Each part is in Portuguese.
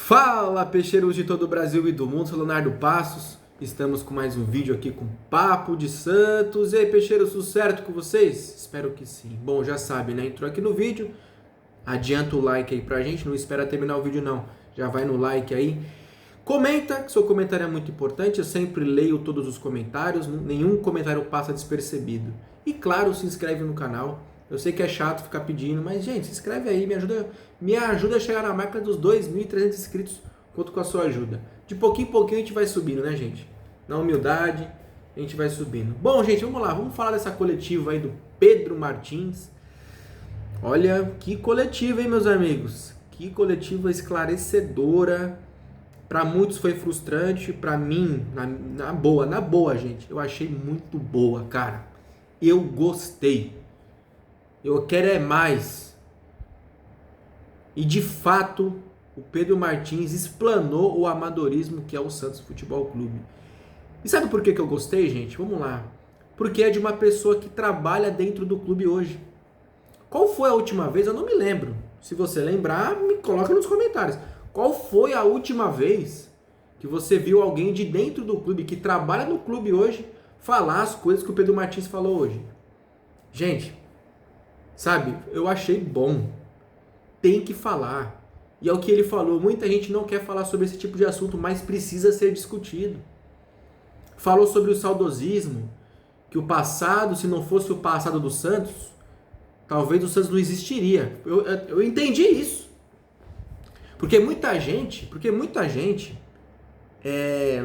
Fala, peixeiros de todo o Brasil e do mundo, sou Leonardo Passos. Estamos com mais um vídeo aqui com Papo de Santos. E aí, peixeiros, tudo certo com vocês? Espero que sim. Bom, já sabe, né? Entrou aqui no vídeo, adianta o like aí pra gente, não espera terminar o vídeo não. Já vai no like aí. Comenta, que seu comentário é muito importante, eu sempre leio todos os comentários, nenhum comentário passa despercebido. E claro, se inscreve no canal. Eu sei que é chato ficar pedindo, mas gente, se inscreve aí, me ajuda a chegar na marca dos 2.300 inscritos, conto com a sua ajuda. De pouquinho em pouquinho a gente vai subindo, né, gente? Na humildade, a gente vai subindo. Bom, gente, vamos lá, vamos falar dessa coletiva aí do Pedro Martins. Olha, que coletiva, hein, meus amigos? Que coletiva esclarecedora. Para muitos foi frustrante, para mim, na boa, gente, eu achei muito boa, cara. Eu gostei. Eu quero é mais. E de fato, o Pedro Martins explanou o amadorismo que é o Santos Futebol Clube. E sabe por que eu gostei, gente? Vamos lá. Porque é de uma pessoa que trabalha dentro do clube hoje. Qual foi a última vez? Eu não me lembro. Se você lembrar, me coloca nos comentários. Qual foi a última vez que você viu alguém de dentro do clube, que trabalha no clube hoje, falar as coisas que o Pedro Martins falou hoje? Gente, sabe, eu achei bom. Tem que falar. E é o que ele falou. Muita gente não quer falar sobre esse tipo de assunto, mas precisa ser discutido. Falou sobre o saudosismo, que o passado, se não fosse o passado do Santos, talvez o Santos não existiria. Eu entendi isso. Porque muita gente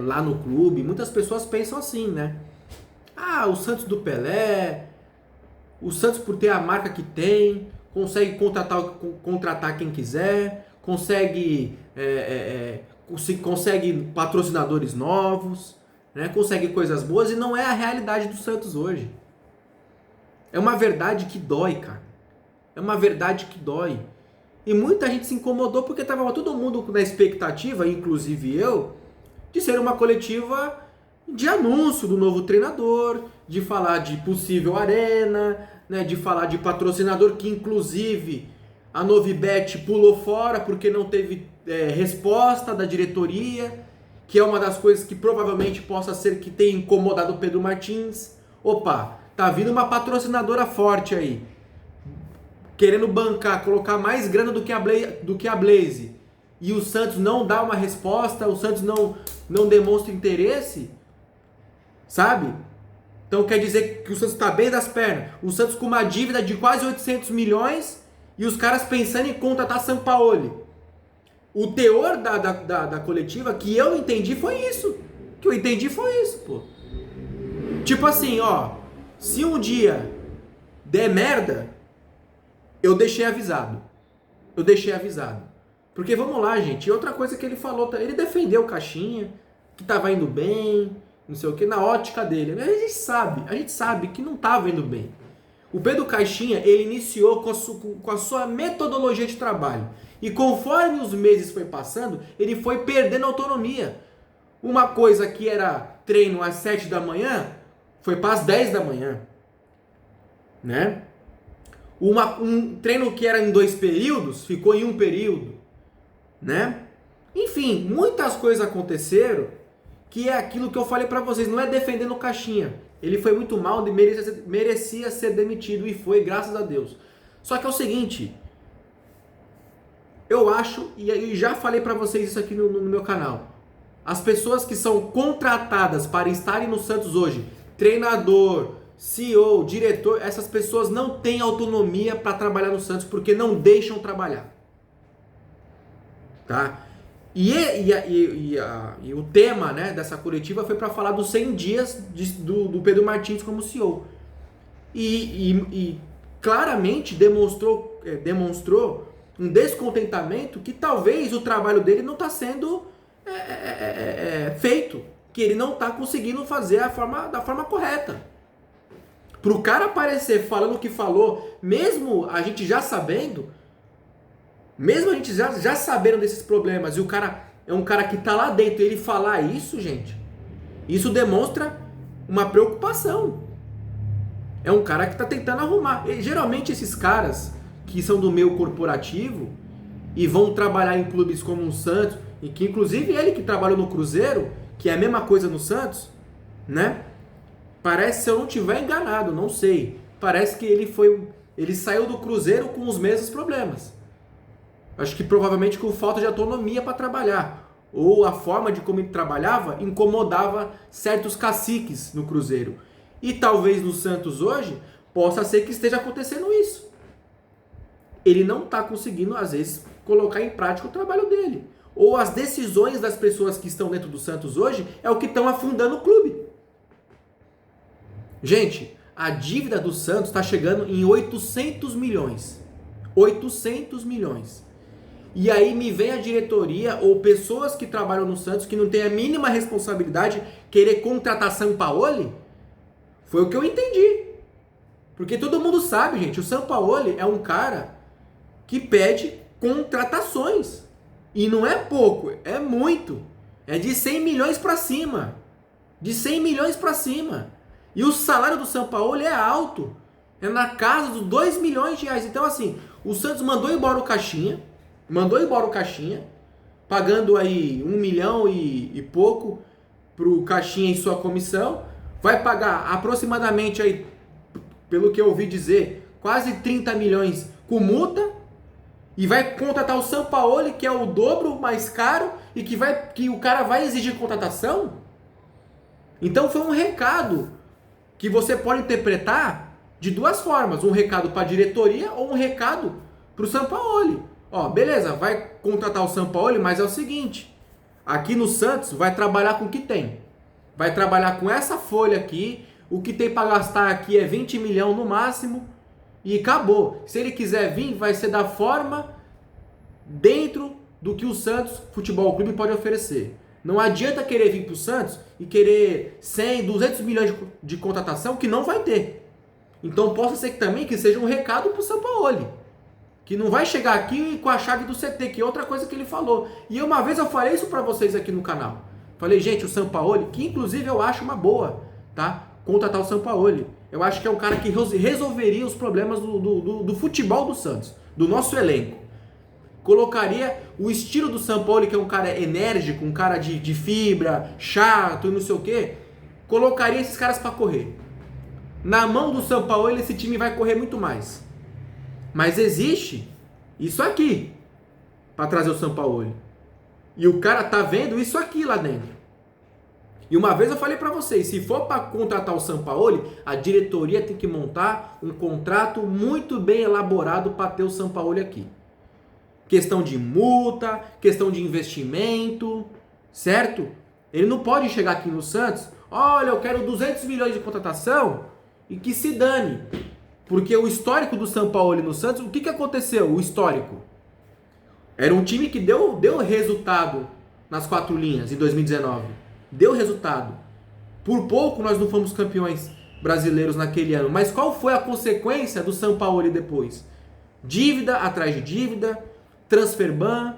lá no clube, muitas pessoas pensam assim, né? Ah, o Santos do Pelé, o Santos por ter a marca que tem, consegue contratar quem quiser, consegue patrocinadores novos, né? Consegue coisas boas, e não é a realidade do Santos hoje. É uma verdade que dói, cara. É uma verdade que dói. E muita gente se incomodou porque estava todo mundo na expectativa, inclusive eu, de ser uma coletiva de anúncio do novo treinador, de falar de possível arena, né, de falar de patrocinador, que inclusive a Novibet pulou fora porque não teve resposta da diretoria, que é uma das coisas que provavelmente possa ser que tenha incomodado o Pedro Martins. Opa, tá vindo uma patrocinadora forte aí, querendo bancar, colocar mais grana do que a Blaze, e o Santos não dá uma resposta, o Santos não demonstra interesse, sabe? Então quer dizer que o Santos está bem das pernas. O Santos com uma dívida de quase 800 milhões e os caras pensando em contratar Sampaoli. O teor da coletiva que eu entendi foi isso. Pô. Tipo assim, ó, se um dia der merda, eu deixei avisado. Porque vamos lá, gente. E outra coisa que ele falou, ele defendeu o Caixinha, que tava indo bem, não sei o que, na ótica dele. A gente sabe que não estava indo bem. O Pedro Caixinha, ele iniciou com a sua metodologia de trabalho. E conforme os meses foi passando, ele foi perdendo autonomia. Uma coisa que era treino às 7 da manhã, foi para as 10 da manhã. Né? Um treino que era em 2 períodos, ficou em 1 período. Né? Enfim, muitas coisas aconteceram, que é aquilo que eu falei pra vocês, não é defendendo o Caixinha. Ele foi muito mal, merecia ser demitido, e foi, graças a Deus. Só que é o seguinte, eu acho, e já falei pra vocês isso aqui no meu canal, as pessoas que são contratadas para estarem no Santos hoje, treinador, CEO, diretor, essas pessoas não têm autonomia para trabalhar no Santos, porque não deixam trabalhar. Tá? E o tema, né, dessa coletiva foi para falar dos 100 dias do Pedro Martins como CEO. E claramente demonstrou um descontentamento que talvez o trabalho dele não está sendo feito, que ele não está conseguindo fazer da forma correta. Para o cara aparecer falando o que falou, mesmo a gente já sabendo desses problemas, e o cara é um cara que tá lá dentro, e ele falar isso, gente, isso demonstra uma preocupação. É um cara que tá tentando arrumar. E, geralmente esses caras que são do meio corporativo e vão trabalhar em clubes como o Santos, e que inclusive ele que trabalhou no Cruzeiro, que é a mesma coisa no Santos, né? Parece, se eu não estiver enganado, não sei, parece que ele saiu do Cruzeiro com os mesmos problemas. Acho que provavelmente com falta de autonomia para trabalhar, ou a forma de como ele trabalhava incomodava certos caciques no Cruzeiro. E talvez no Santos hoje possa ser que esteja acontecendo isso. Ele não está conseguindo, às vezes, colocar em prática o trabalho dele. Ou as decisões das pessoas que estão dentro do Santos hoje é o que estão afundando o clube. Gente, a dívida do Santos está chegando em 800 milhões. 800 milhões. E aí me vem a diretoria ou pessoas que trabalham no Santos que não têm a mínima responsabilidade querer contratar Sampaoli? Foi o que eu entendi. Porque todo mundo sabe, gente, o Sampaoli é um cara que pede contratações. E não é pouco, é muito. É de 100 milhões para cima. De 100 milhões para cima. E o salário do Sampaoli é alto. É na casa dos 2 milhões de reais. Então assim, o Santos mandou embora o Caixinha. Pagando aí 1 milhão e pouco pro Caixinha em sua comissão. Vai pagar aproximadamente aí, pelo que eu ouvi dizer, quase 30 milhões com multa. E vai contratar o Sampaoli, que é o dobro mais caro, e que o cara vai exigir contratação? Então foi um recado que você pode interpretar de duas formas. Um recado para a diretoria ou um recado para o Sampaoli. Ó, beleza, vai contratar o Sampaoli, mas é o seguinte, aqui no Santos vai trabalhar com o que tem. Vai trabalhar com essa folha aqui, o que tem para gastar aqui é 20 milhões no máximo, e acabou. Se ele quiser vir, vai ser da forma dentro do que o Santos Futebol Clube pode oferecer. Não adianta querer vir para o Santos e querer 100, 200 milhões de contratação que não vai ter. Então possa ser que também que seja um recado para o Sampaoli, que não vai chegar aqui com a chave do CT, que é outra coisa que ele falou. E uma vez eu falei isso para vocês aqui no canal. Falei, gente, o Sampaoli, que inclusive eu acho uma boa, tá? Contratar o Sampaoli. Eu acho que é um cara que resolveria os problemas do futebol do Santos, do nosso elenco. Colocaria o estilo do Sampaoli, que é um cara enérgico, um cara de fibra, chato e não sei o quê. Colocaria esses caras para correr. Na mão do Sampaoli, esse time vai correr muito mais. Mas existe isso aqui para trazer o Sampaoli. E o cara tá vendo isso aqui lá dentro. E uma vez eu falei para vocês, se for para contratar o Sampaoli, a diretoria tem que montar um contrato muito bem elaborado para ter o Sampaoli aqui. Questão de multa, questão de investimento, certo? Ele não pode chegar aqui no Santos, olha, eu quero 200 milhões de contratação e que se dane. Porque o histórico do Sampaoli no Santos, o que aconteceu? O histórico. Era um time que deu resultado nas 4 linhas em 2019. Deu resultado. Por pouco nós não fomos campeões brasileiros naquele ano. Mas qual foi a consequência do Sampaoli depois? Dívida atrás de dívida, transfer ban.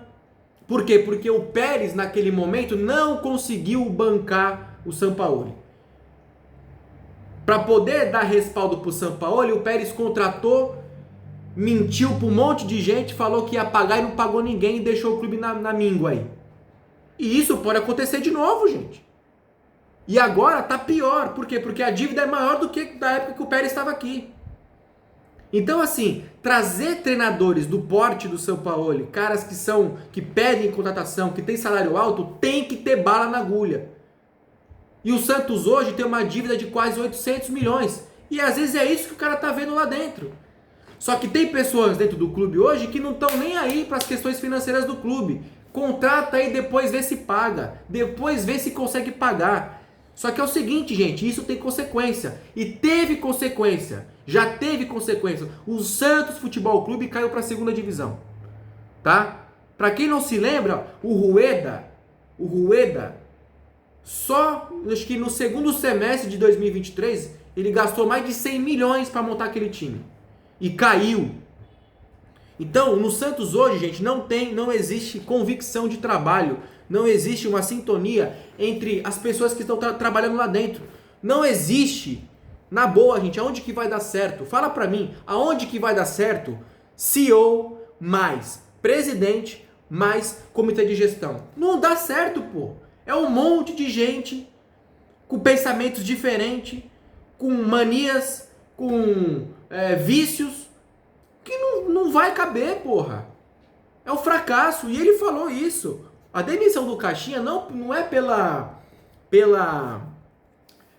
Por quê? Porque o Pérez naquele momento não conseguiu bancar o Sampaoli. Para poder dar respaldo para o Sampaoli, o Pérez contratou, mentiu para um monte de gente, falou que ia pagar e não pagou ninguém e deixou o clube na míngua aí. E isso pode acontecer de novo, gente. E agora tá pior. Por quê? Porque a dívida é maior do que da época que o Pérez estava aqui. Então, assim, trazer treinadores do porte do Sampaoli, caras que pedem contratação, que tem salário alto, tem que ter bala na agulha. E o Santos hoje tem uma dívida de quase 800 milhões. E às vezes é isso que o cara tá vendo lá dentro. Só que tem pessoas dentro do clube hoje que não estão nem aí para as questões financeiras do clube. Contrata e depois vê se paga. Depois vê se consegue pagar. Só que é o seguinte, gente, isso tem consequência. E teve consequência. Já teve consequência. O Santos Futebol Clube caiu para a segunda divisão. Tá? Para quem não se lembra, o Rueda, só acho que no segundo semestre de 2023, ele gastou mais de 100 milhões para montar aquele time. E caiu. Então, no Santos hoje, gente, não existe convicção de trabalho. Não existe uma sintonia entre as pessoas que estão trabalhando lá dentro. Não existe. Na boa, gente, aonde que vai dar certo? Fala pra mim, aonde que vai dar certo? CEO mais presidente mais comitê de gestão. Não dá certo, pô. É um monte de gente com pensamentos diferentes, com manias, com vícios, que não vai caber, porra. É um fracasso. E ele falou isso. A demissão do Caixinha não é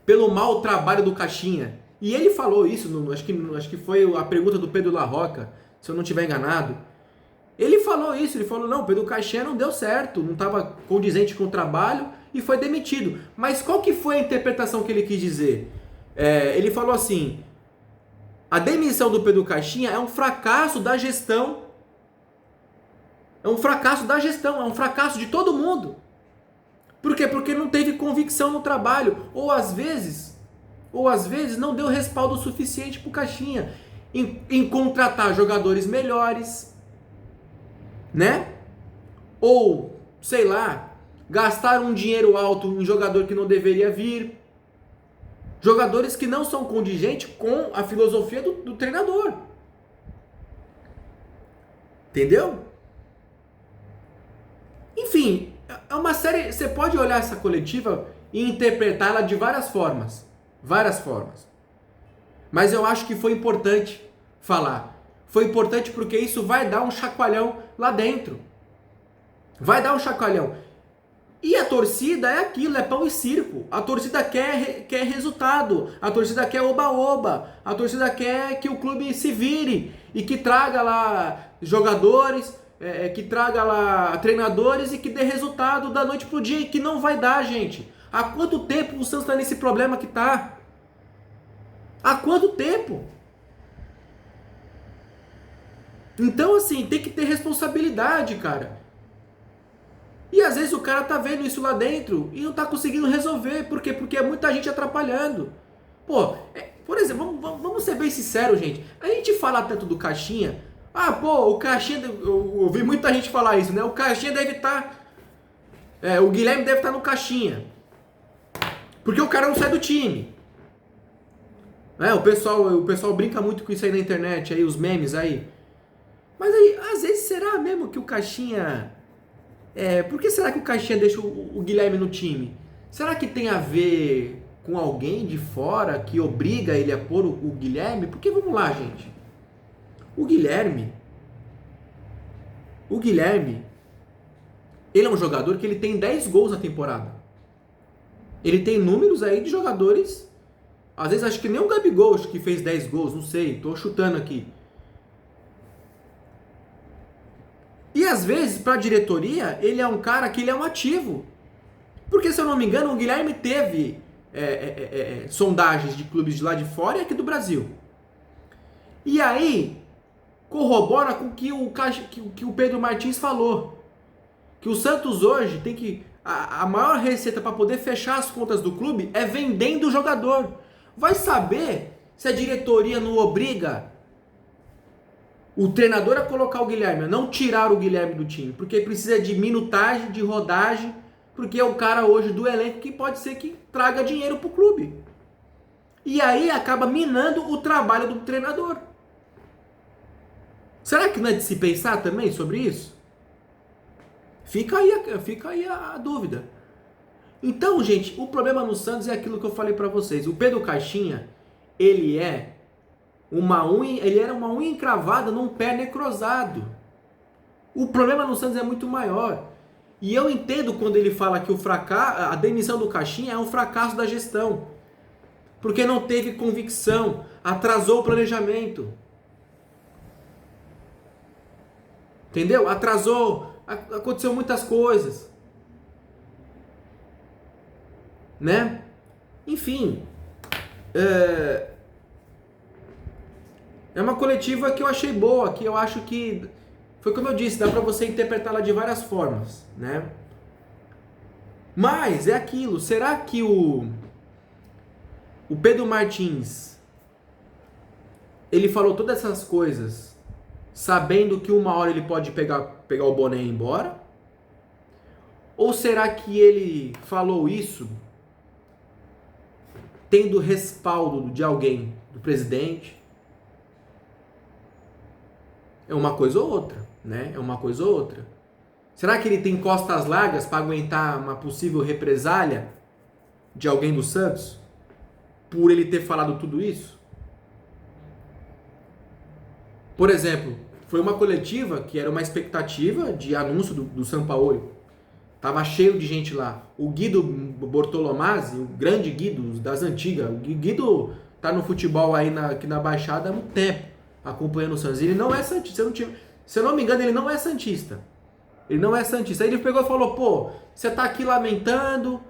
pelo mau trabalho do Caixinha. E ele falou isso, acho que foi a pergunta do Pedro Larroca, se eu não estiver enganado. Ele falou isso, ele falou, não, Pedro Caixinha não deu certo, não estava condizente com o trabalho e foi demitido. Mas qual que foi a interpretação que ele quis dizer? Ele falou assim, a demissão do Pedro Caixinha é um fracasso da gestão. É um fracasso da gestão, é um fracasso de todo mundo. Por quê? Porque não teve convicção no trabalho, ou às vezes não deu respaldo suficiente para o Caixinha em contratar jogadores melhores, né? Ou, sei lá, gastar um dinheiro alto em jogador que não deveria vir. Jogadores que não são condigentes com a filosofia do treinador. Entendeu? Enfim, é uma série. Você pode olhar essa coletiva e interpretá-la de várias formas. Várias formas. Mas eu acho que foi importante falar. Foi importante porque isso vai dar um chacoalhão lá dentro. Vai dar um chacoalhão. E a torcida é aquilo, é pão e circo. A torcida quer resultado. A torcida quer oba-oba. A torcida quer que o clube se vire e que traga lá jogadores, que traga lá treinadores e que dê resultado da noite pro dia. E que não vai dar, gente. Há quanto tempo o Santos está nesse problema que tá? Há quanto tempo? Então, assim, tem que ter responsabilidade, cara. E às vezes o cara tá vendo isso lá dentro e não tá conseguindo resolver. Por quê? Porque é muita gente atrapalhando. Pô, por exemplo, vamos ser bem sinceros, gente. A gente fala tanto do Caixinha. Ah, pô, o Caixinha... Eu ouvi muita gente falar isso, né? O Caixinha deve estar... o Guilherme deve estar no Caixinha. Porque o cara não sai do time. O pessoal brinca muito com isso aí na internet, aí, os memes aí. Mas aí, às vezes, será mesmo que o Caixinha... por que será que o Caixinha deixa o Guilherme no time? Será que tem a ver com alguém de fora que obriga ele a pôr o Guilherme? Porque vamos lá, gente. O Guilherme, ele é um jogador que ele tem 10 gols na temporada. Ele tem números aí de jogadores, às vezes acho que nem o Gabigol que fez 10 gols, não sei, tô chutando aqui. E às vezes, para a diretoria, ele é um cara que ele é um ativo. Porque, se eu não me engano, o Guilherme teve sondagens de clubes de lá de fora e aqui do Brasil. E aí, corrobora com o que o Pedro Martins falou. Que o Santos hoje tem que... A maior receita para poder fechar as contas do clube é vendendo o jogador. Vai saber se a diretoria não obriga o treinador a colocar o Guilherme, a não tirar o Guilherme do time, porque precisa de minutagem, de rodagem, porque é o cara hoje do elenco que pode ser que traga dinheiro pro clube. E aí acaba minando o trabalho do treinador. Será que não é de se pensar também sobre isso? Fica aí a dúvida. Então, gente, o problema no Santos é aquilo que eu falei pra vocês. O Pedro Caixinha, ele era uma unha encravada num pé necrosado. O problema no Santos é muito maior. E eu entendo quando ele fala que a demissão do Caixinha é um fracasso da gestão. Porque não teve convicção, atrasou o planejamento. Entendeu? Aconteceu muitas coisas. Né? Enfim, é uma coletiva que eu achei boa, que eu acho que, foi como eu disse, dá pra você interpretá-la de várias formas, né? Mas é aquilo, será que o Pedro Martins, ele falou todas essas coisas sabendo que uma hora ele pode pegar o boné e ir embora? Ou será que ele falou isso tendo respaldo de alguém, do presidente? É uma coisa ou outra, né? É uma coisa ou outra. Será que ele tem costas largas para aguentar uma possível represália de alguém do Santos por ele ter falado tudo isso? Por exemplo, foi uma coletiva que era uma expectativa de anúncio do Sampaoli. Tava cheio de gente lá. O Guido Bortolomazzi, o grande Guido das antigas. O Guido tá no futebol aí aqui na Baixada há muito tempo, acompanhando o Santos. Ele não é santista. Se eu não me engano, ele não é santista. Ele não é santista. Aí ele pegou e falou, pô, você tá aqui lamentando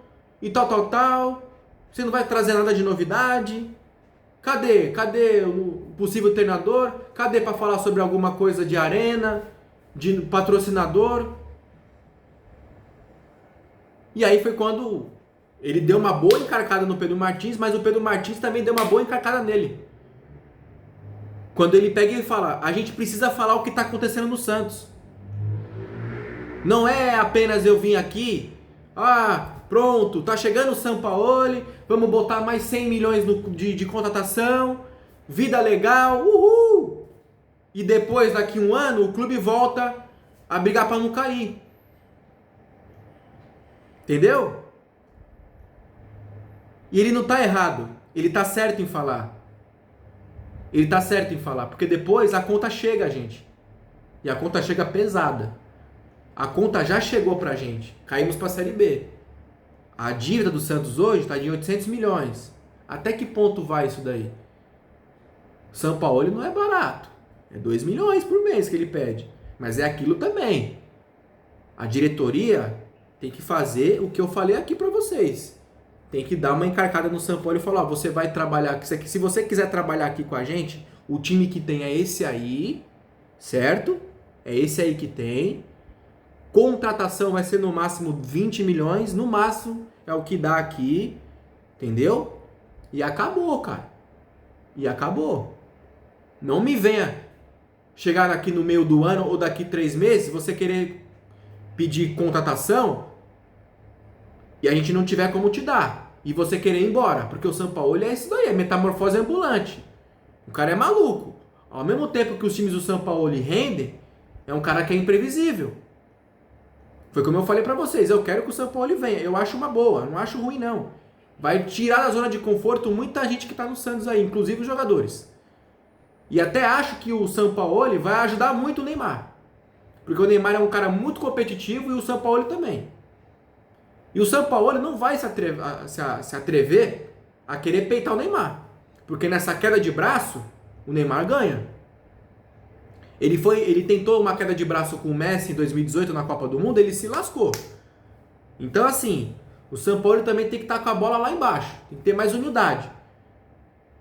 e tal. Você não vai trazer nada de novidade. Cadê o possível treinador? Cadê para falar sobre alguma coisa de arena, de patrocinador? E aí foi quando ele deu uma boa encarcada no Pedro Martins, mas o Pedro Martins também deu uma boa encarcada nele. Quando ele pega e fala, a gente precisa falar o que está acontecendo no Santos. Não é apenas eu vim aqui, pronto, tá chegando o Sampaoli, vamos botar mais 100 milhões de contratação, vida legal, uhul! E depois, daqui um ano, o clube volta a brigar para não cair. Entendeu? E ele não tá errado, ele tá certo em falar. Ele tá certo em falar, porque depois a conta chega, gente. E a conta chega pesada. A conta já chegou pra gente. Caímos pra Série B. A dívida do Santos hoje está de 800 milhões. Até que ponto vai isso daí? Sampaoli não é barato. É 2 milhões por mês que ele pede. Mas é aquilo também. A diretoria tem que fazer o que eu falei aqui para vocês. Tem que dar uma encarcada no Sampaoli e falar, você vai trabalhar, se você quiser trabalhar aqui com a gente, o time que tem é esse aí, certo? É esse aí que tem. Contratação vai ser no máximo 20 milhões, no máximo é o que dá aqui, entendeu? E acabou, cara. E acabou. Não me venha chegar aqui no meio do ano ou daqui 3 meses, você querer pedir contratação e a gente não tiver como te dar. E você querer ir embora. Porque o Sampaoli é isso daí, é metamorfose ambulante. O cara é maluco. Ao mesmo tempo que os times do Sampaoli rendem, é um cara que é imprevisível. Foi como eu falei pra vocês, eu quero que o Sampaoli venha. Eu acho uma boa, não acho ruim não. Vai tirar da zona de conforto muita gente que tá no Santos aí, inclusive os jogadores. E até acho que o Sampaoli vai ajudar muito o Neymar. Porque o Neymar é um cara muito competitivo e o Sampaoli também. E o Sampaoli não vai se atrever a querer peitar o Neymar. Porque nessa queda de braço, o Neymar ganha. Ele tentou uma queda de braço com o Messi em 2018 na Copa do Mundo, ele se lascou. Então assim, o Sampaoli também tem que estar com a bola lá embaixo. Tem que ter mais humildade.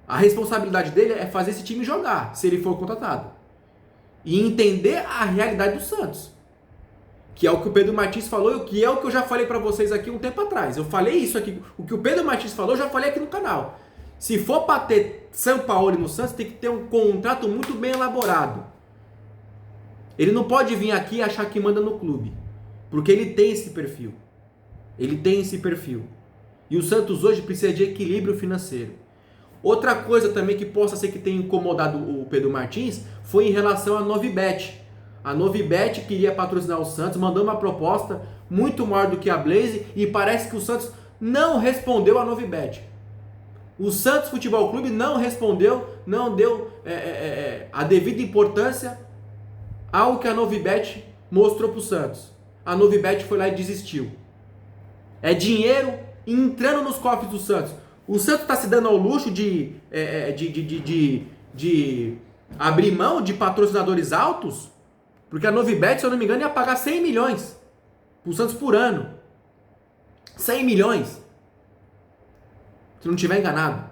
A responsabilidade dele é fazer esse time jogar, se ele for contratado. E entender a realidade do Santos. Que é o que o Pedro Martins falou e que é o que eu já falei pra vocês aqui um tempo atrás. Eu falei isso aqui. O que o Pedro Martins falou, eu já falei aqui no canal. Se for pra ter Sampaoli no Santos, tem que ter um contrato muito bem elaborado. Ele não pode vir aqui e achar que manda no clube. Porque ele tem esse perfil. Ele tem esse perfil. E o Santos hoje precisa de equilíbrio financeiro. Outra coisa também que possa ser que tenha incomodado o Pedro Martins foi em relação à Novibet. A Novibet queria patrocinar o Santos, mandou uma proposta muito maior do que a Blaze e parece que o Santos não respondeu à Novibet. O Santos Futebol Clube não respondeu, não deu a devida importância ao que a Novibet mostrou para o Santos. A Novibet foi lá e desistiu. É dinheiro entrando nos cofres do Santos. O Santos está se dando ao luxo de abrir mão de patrocinadores altos, porque a Novibet, se eu não me engano, ia pagar 100 milhões para o Santos por ano. 100 milhões. Se não estiver enganado.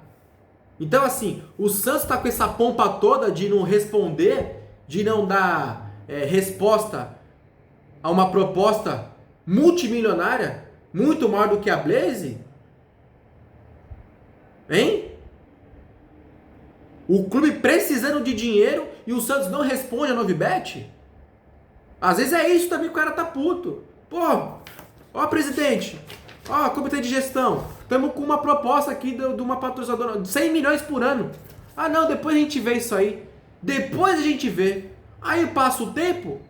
Então, assim, o Santos está com essa pompa toda de não responder, de não dar resposta a uma proposta multimilionária, muito maior do que a Blaze. Hein? O clube precisando de dinheiro e o Santos não responde a Novibet? Às vezes é isso também que o cara tá puto. Pô, ó presidente, ó comitê de gestão, estamos com uma proposta aqui de uma patrocinadora, 100 milhões por ano. Ah não, depois a gente vê isso aí. Depois a gente vê. Aí passa o tempo,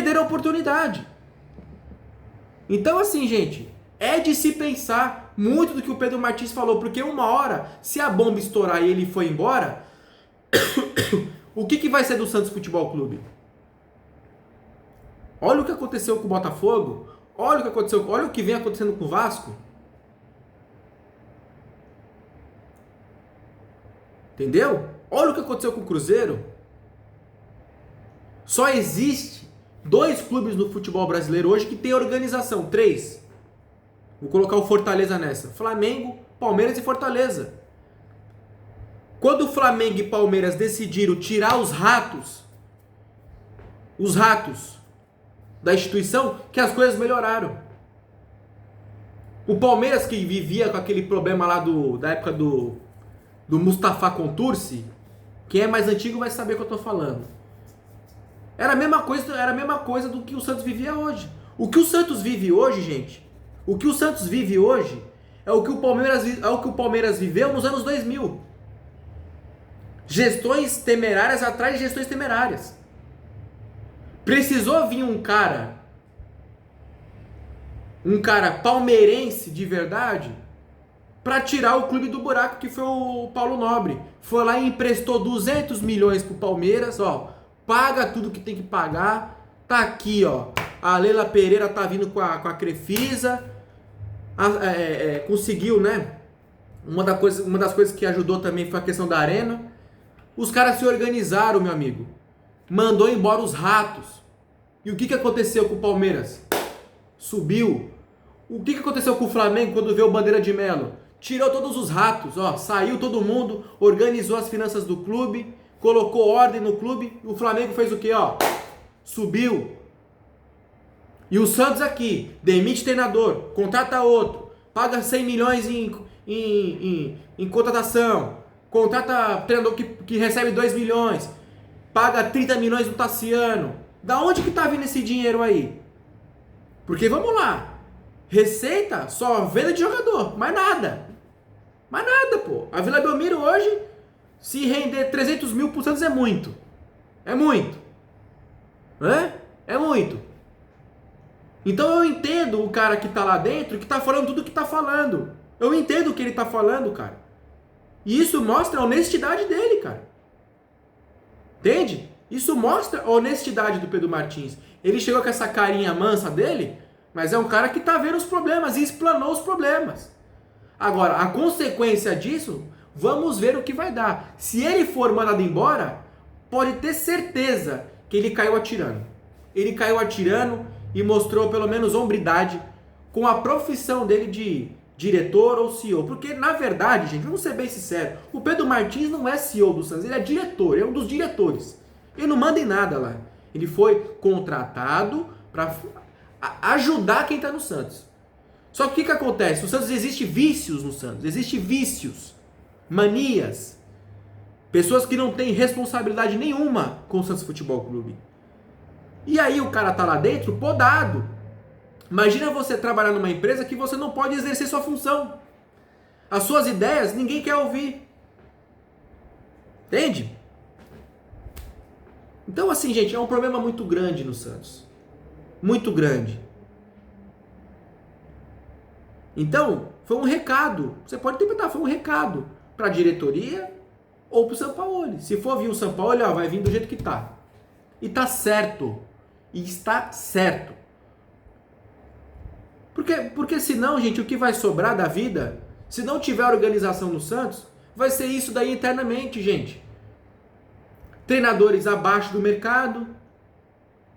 perderam a oportunidade. Então assim, gente, é de se pensar muito do que o Pedro Martins falou, porque uma hora, se a bomba estourar e ele for embora, o que vai ser do Santos Futebol Clube? Olha o que aconteceu com o Botafogo, olha o que aconteceu, olha o que vem acontecendo com o Vasco. Entendeu? Olha o que aconteceu com o Cruzeiro. Só existe 2 clubes no futebol brasileiro hoje que tem organização. 3. Vou colocar o Fortaleza nessa. Flamengo, Palmeiras e Fortaleza. Quando o Flamengo e Palmeiras decidiram tirar os ratos da instituição, que as coisas melhoraram. O Palmeiras, que vivia com aquele problema lá da época do Mustafa Contursi, quem é mais antigo vai saber o que eu tô falando. Era a mesma coisa do que o Santos vivia hoje. O que o Santos vive hoje, gente, o que o Santos vive hoje é o que o Palmeiras viveu nos anos 2000. Gestões temerárias atrás de gestões temerárias. Precisou vir um cara palmeirense de verdade para tirar o clube do buraco, que foi o Paulo Nobre. Foi lá e emprestou 200 milhões pro Palmeiras, ó. Paga tudo que tem que pagar. Tá aqui, ó. A Leila Pereira tá vindo com a Crefisa. Conseguiu, né? Uma das coisas que ajudou também foi a questão da arena. Os caras se organizaram, meu amigo. Mandou embora os ratos. E o que aconteceu com o Palmeiras? Subiu. O que aconteceu com o Flamengo quando veio o Bandeira de Melo? Tirou todos os ratos, ó. Saiu todo mundo, organizou as finanças do clube, colocou ordem no clube. E o Flamengo fez o quê, ó? Subiu. E o Santos aqui, demite treinador, contrata outro, paga 100 milhões em contratação, contrata treinador que recebe 2 milhões, paga 30 milhões no Tassiano. Da onde que tá vindo esse dinheiro aí? Porque vamos lá, receita só venda de jogador, mais nada. Mais nada, pô. A Vila Belmiro hoje, se render 300 mil pro Santos é muito. É muito. É muito. Então eu entendo o cara que tá lá dentro, que tá falando tudo o que tá falando. Eu entendo o que ele tá falando, cara. E isso mostra a honestidade dele, cara. Entende? Isso mostra a honestidade do Pedro Martins. Ele chegou com essa carinha mansa dele, mas é um cara que tá vendo os problemas e explanou os problemas. Agora, a consequência disso, vamos ver o que vai dar. Se ele for mandado embora, pode ter certeza que ele caiu atirando. Ele caiu atirando e mostrou pelo menos hombridade com a profissão dele de diretor ou CEO. Porque, na verdade, gente, vamos ser bem sinceros, o Pedro Martins não é CEO do Santos, ele é diretor, é um dos diretores. Ele não manda em nada lá. Ele foi contratado para ajudar quem está no Santos. Só que o que acontece? O Santos existe vícios no Santos, existe vícios, manias, pessoas que não têm responsabilidade nenhuma com o Santos Futebol Clube. E aí o cara tá lá dentro podado. Imagina você trabalhar numa empresa que você não pode exercer sua função. As suas ideias ninguém quer ouvir. Entende? Então assim, gente, é um problema muito grande no Santos. Muito grande. Então, foi um recado. Você pode interpretar, foi um recado para a diretoria ou para o Sampaoli. Se for vir o Sampaoli, ó, vai vir do jeito que tá. E tá certo. E está certo. Porque senão, gente, o que vai sobrar da vida, se não tiver organização no Santos, vai ser isso daí internamente, gente. Treinadores abaixo do mercado,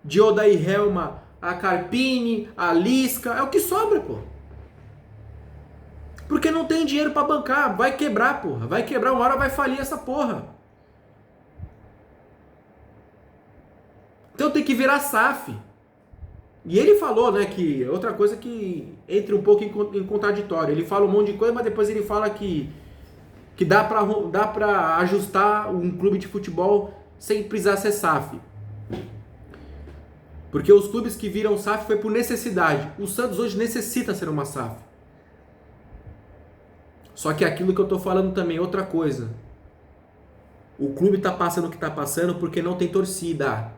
de Odair Helma a Carpini, a Lisca, é o que sobra, pô. Porque não tem dinheiro para bancar, vai quebrar, porra. Vai quebrar, uma hora vai falir essa porra. Então tem que virar SAF. E ele falou, né, que outra coisa que entra um pouco em contraditório. Ele fala um monte de coisa, mas depois ele fala que dá pra ajustar um clube de futebol sem precisar ser SAF. Porque os clubes que viram SAF foi por necessidade. O Santos hoje necessita ser uma SAF. Só que aquilo que eu tô falando também é outra coisa. O clube tá passando o que tá passando porque não tem torcida.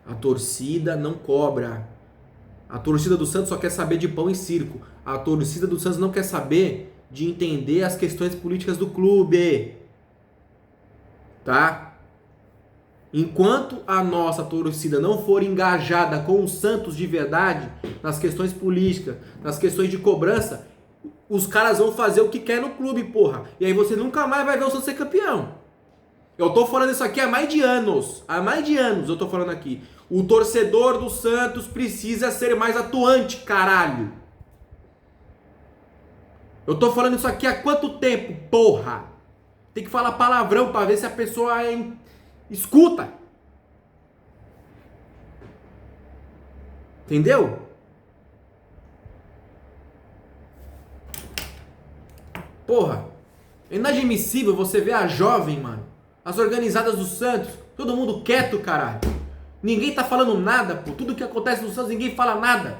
A torcida não cobra. A torcida do Santos só quer saber de pão e circo. A torcida do Santos não quer saber de entender as questões políticas do clube. Tá? Enquanto a nossa torcida não for engajada com o Santos de verdade, nas questões políticas, nas questões de cobrança, os caras vão fazer o que quer no clube, porra. E aí você nunca mais vai ver o Santos ser campeão. Eu tô falando isso aqui há mais de anos. Há mais de anos eu tô falando aqui. O torcedor do Santos precisa ser mais atuante, caralho. Eu tô falando isso aqui há quanto tempo, porra? Tem que falar palavrão pra ver se a pessoa escuta. Entendeu? Porra, é inadmissível você ver a jovem, mano. As organizadas do Santos, todo mundo quieto, caralho. Ninguém tá falando nada, pô. Tudo que acontece no Santos, ninguém fala nada.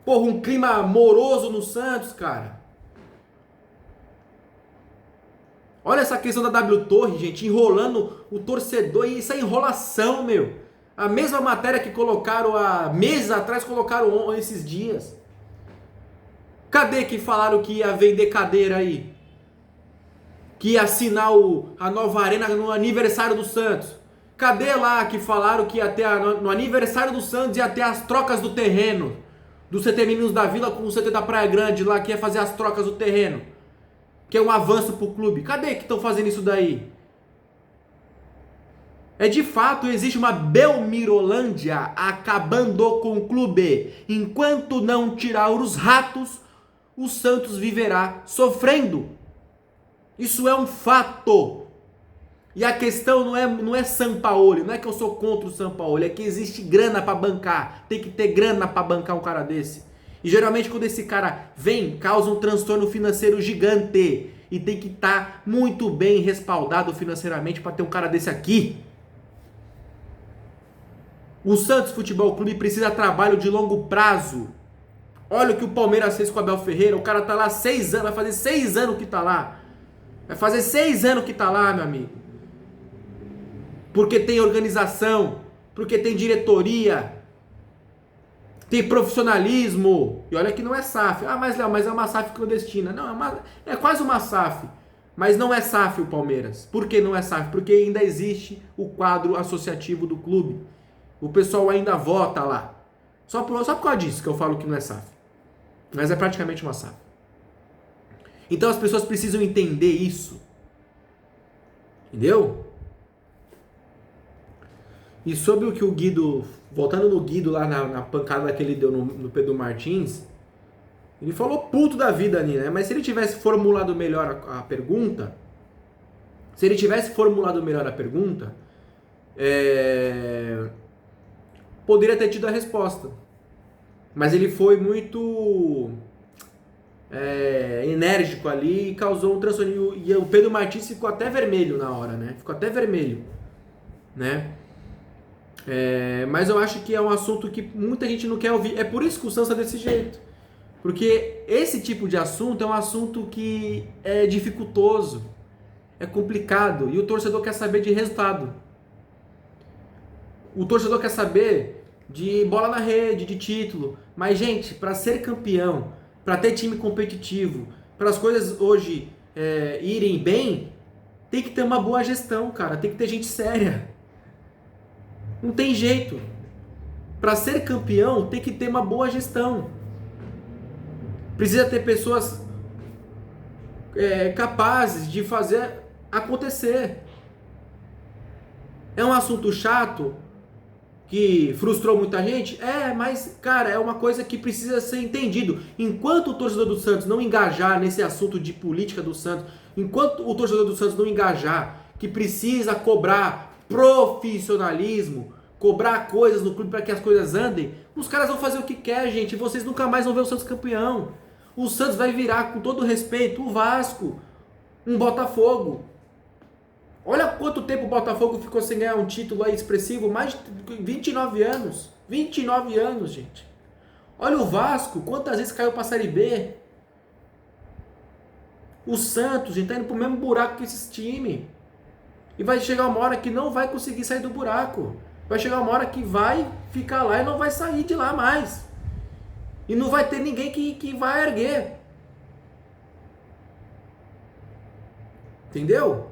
Porra, um clima moroso no Santos, cara. Olha essa questão da W Torre, gente, enrolando o torcedor. E isso é enrolação, meu. A mesma matéria que colocaram há meses atrás, colocaram esses dias. Cadê que falaram que ia vender cadeira aí? Que ia assinar a nova arena no aniversário do Santos? Cadê lá que falaram que ia ter no aniversário do Santos ia ter as trocas do terreno? Do CT Meninos da Vila com o CT da Praia Grande lá, que ia fazer as trocas do terreno. Que é um avanço pro clube. Cadê que estão fazendo isso daí? É de fato, existe uma Belmirolândia acabando com o clube. Enquanto não tirar os ratos, o Santos viverá sofrendo. Isso é um fato. E a questão não é Sampaoli, não é que eu sou contra o Sampaoli, é que existe grana para bancar. Tem que ter grana para bancar um cara desse. E geralmente quando esse cara vem, causa um transtorno financeiro gigante. E tem que estar muito bem respaldado financeiramente para ter um cara desse aqui. O Santos Futebol Clube precisa de trabalho de longo prazo. Olha o que o Palmeiras fez com o Abel Ferreira. O cara tá lá 6 anos, vai fazer 6 anos que tá lá. Vai fazer 6 anos que tá lá, meu amigo. Porque tem organização, porque tem diretoria, tem profissionalismo. E olha que não é SAF. Ah, mas Léo, mas é uma SAF clandestina. Não, é quase uma SAF. Mas não é SAF o Palmeiras. Por que não é SAF? Porque ainda existe o quadro associativo do clube. O pessoal ainda vota lá. Só por causa disso que eu falo que não é SAF. Mas é praticamente uma SAF. Então as pessoas precisam entender isso. Entendeu? E sobre o que o Guido, voltando no Guido lá na pancada que ele deu no Pedro Martins, ele falou puto da vida ali, né? Mas se ele tivesse formulado melhor a pergunta, poderia ter tido a resposta. Mas ele foi muito enérgico ali e causou um transtorno. E o Pedro Martins ficou até vermelho na hora, né? Ficou até vermelho, né? Mas eu acho que é um assunto que muita gente não quer ouvir. É por isso que o Santos é desse jeito. Porque esse tipo de assunto é um assunto que é dificultoso, é complicado. E o torcedor quer saber de resultado. O torcedor quer saber de bola na rede, de título. Mas, gente, para ser campeão, para ter time competitivo, para as coisas hoje irem bem, tem que ter uma boa gestão, cara. Tem que ter gente séria. Não tem jeito. Para ser campeão, tem que ter uma boa gestão. Precisa ter pessoas capazes de fazer acontecer. É um assunto chato que frustrou muita gente? Mas, cara, é uma coisa que precisa ser entendido. Enquanto o torcedor do Santos não engajar nesse assunto de política do Santos, enquanto o torcedor do Santos não engajar que precisa cobrar profissionalismo, cobrar coisas no clube para que as coisas andem, os caras vão fazer o que quer, gente, e vocês nunca mais vão ver o Santos campeão. O Santos vai virar, com todo respeito, o Vasco, um Botafogo. Olha quanto tempo o Botafogo ficou sem ganhar um título aí expressivo, mais de 29 anos. 29 anos, gente. Olha o Vasco, quantas vezes caiu para a Série B. O Santos, gente, tá indo pro mesmo buraco que esses times. E vai chegar uma hora que não vai conseguir sair do buraco. Vai chegar uma hora que vai ficar lá e não vai sair de lá mais. E não vai ter ninguém que vai erguer. Entendeu?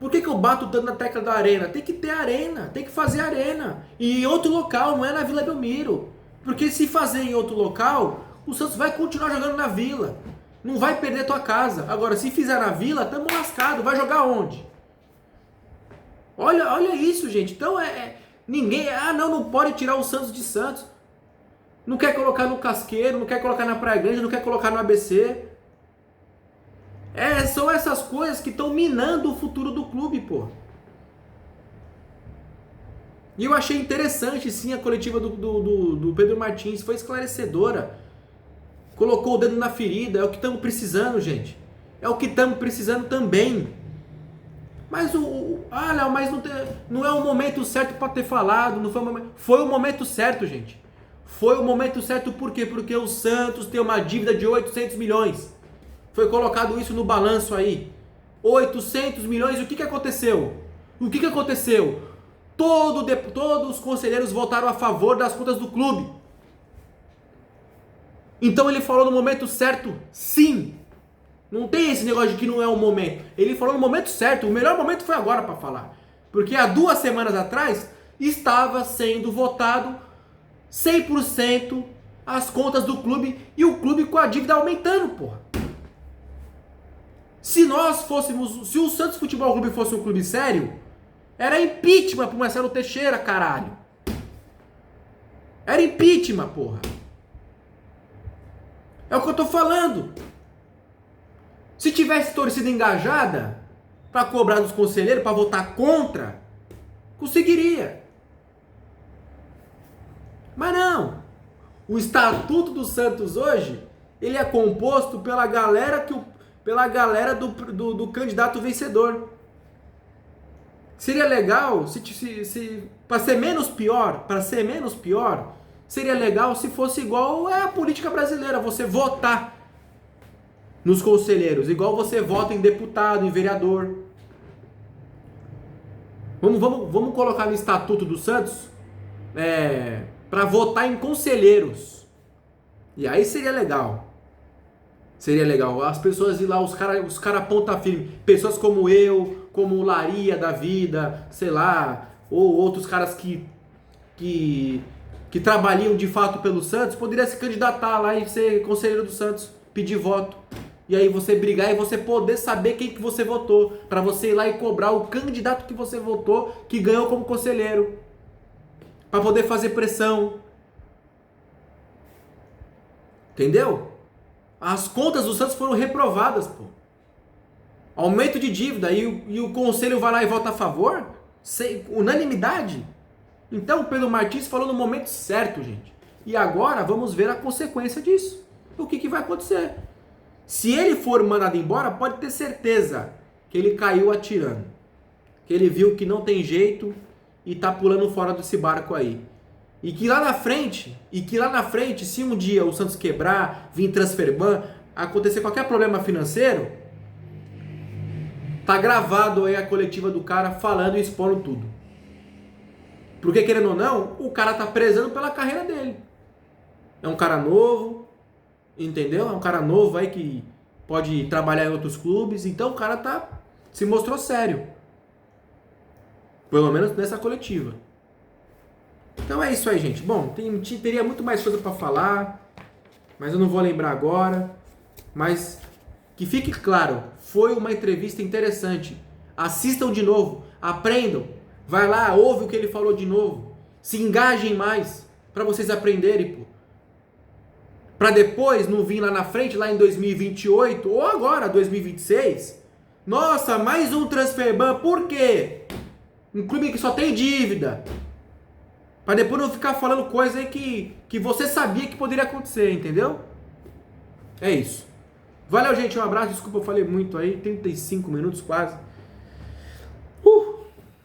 Por que eu bato tanto na tecla da arena? Tem que ter arena, tem que fazer arena. E em outro local, não é na Vila Belmiro. Porque se fazer em outro local, o Santos vai continuar jogando na Vila. Não vai perder tua casa. Agora, se fizer na Vila, tamo lascado. Vai jogar onde? Olha isso, gente. Então ninguém... não pode tirar o Santos de Santos. Não quer colocar no Casqueiro, não quer colocar na Praia Grande, não quer colocar no ABC. São essas coisas que estão minando o futuro do clube, pô. E eu achei interessante, sim, a coletiva do Pedro Martins. Foi esclarecedora. Colocou o dedo na ferida. É o que estamos precisando, gente. É o que estamos precisando também. Mas Léo, mas não é o momento certo para ter falado. Não foi o momento certo, gente. Foi o momento certo por quê? Porque o Santos tem uma dívida de 800 milhões. Foi colocado isso no balanço aí. 800 milhões, o que aconteceu? O que aconteceu? Todos os conselheiros votaram a favor das contas do clube. Então ele falou no momento certo, sim. Não tem esse negócio de que não é o momento. Ele falou no momento certo. O melhor momento foi agora para falar. Porque há 2 semanas atrás estava sendo votado 100% as contas do clube e o clube com a dívida aumentando, porra. Se o Santos Futebol Clube fosse um clube sério, era impeachment pro Marcelo Teixeira, caralho. Era impeachment, porra. É o que eu tô falando. Se tivesse torcida engajada pra cobrar dos conselheiros, pra votar contra, conseguiria. Mas não. O Estatuto do Santos hoje, ele é composto pela galera do candidato vencedor. Seria legal, para ser menos pior, seria legal se fosse igual a política brasileira, você votar nos conselheiros, igual você vota em deputado, em vereador. Vamos colocar no Estatuto do Santos para votar em conselheiros. E aí seria legal. Seria legal. As pessoas ir lá, os cara ponta firme. Pessoas como eu, como o Laria da vida, sei lá, ou outros caras que trabalham de fato pelo Santos, poderia se candidatar lá e ser conselheiro do Santos, pedir voto. E aí você brigar e você poder saber quem que você votou, para você ir lá e cobrar o candidato que você votou, que ganhou como conselheiro, para poder fazer pressão. Entendeu? As contas do Santos foram reprovadas, pô. Aumento de dívida e o conselho vai lá e vota a favor? Unanimidade? Então o Pedro Martins falou no momento certo, gente. E agora vamos ver a consequência disso. O que vai acontecer? Se ele for mandado embora, pode ter certeza que ele caiu atirando. Que ele viu que não tem jeito e tá pulando fora desse barco aí. E que lá na frente, se um dia o Santos quebrar, vir transferban, acontecer qualquer problema financeiro, tá gravado aí a coletiva do cara falando e expondo tudo. Porque, querendo ou não, o cara tá prezando pela carreira dele. É um cara novo, entendeu? É um cara novo aí que pode trabalhar em outros clubes, então o cara se mostrou sério. Pelo menos nessa coletiva. Então é isso aí, gente. Bom, teria muito mais coisa para falar, mas eu não vou lembrar agora. Mas que fique claro, foi uma entrevista interessante. Assistam de novo, aprendam. Vai lá, ouve o que ele falou de novo. Se engajem mais para vocês aprenderem, pô. Para depois não vir lá na frente, lá em 2028 ou agora, 2026. Nossa, mais um transferban. Por quê? Um clube que só tem dívida. Para depois não ficar falando coisa aí que você sabia que poderia acontecer, entendeu? É isso. Valeu, gente. Um abraço. Desculpa, eu falei muito aí. 35 minutos quase.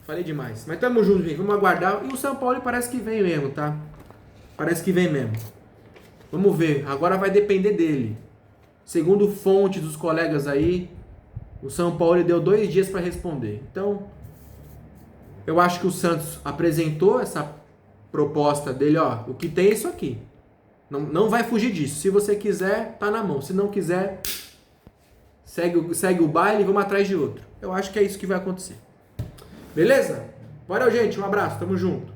Falei demais. Mas tamo junto, gente. Vamos aguardar. E o São Paulo parece que vem mesmo, tá? Parece que vem mesmo. Vamos ver. Agora vai depender dele. Segundo fontes dos colegas aí, O São Paulo ele deu 2 dias para responder. Então, eu acho que o Santos apresentou essa proposta dele, ó, o que tem é isso aqui. Não vai fugir disso. Se você quiser, tá na mão. Se não quiser, segue o baile e vamos atrás de outro. Eu acho que é isso que vai acontecer. Beleza? Bora, gente. Um abraço. Tamo junto.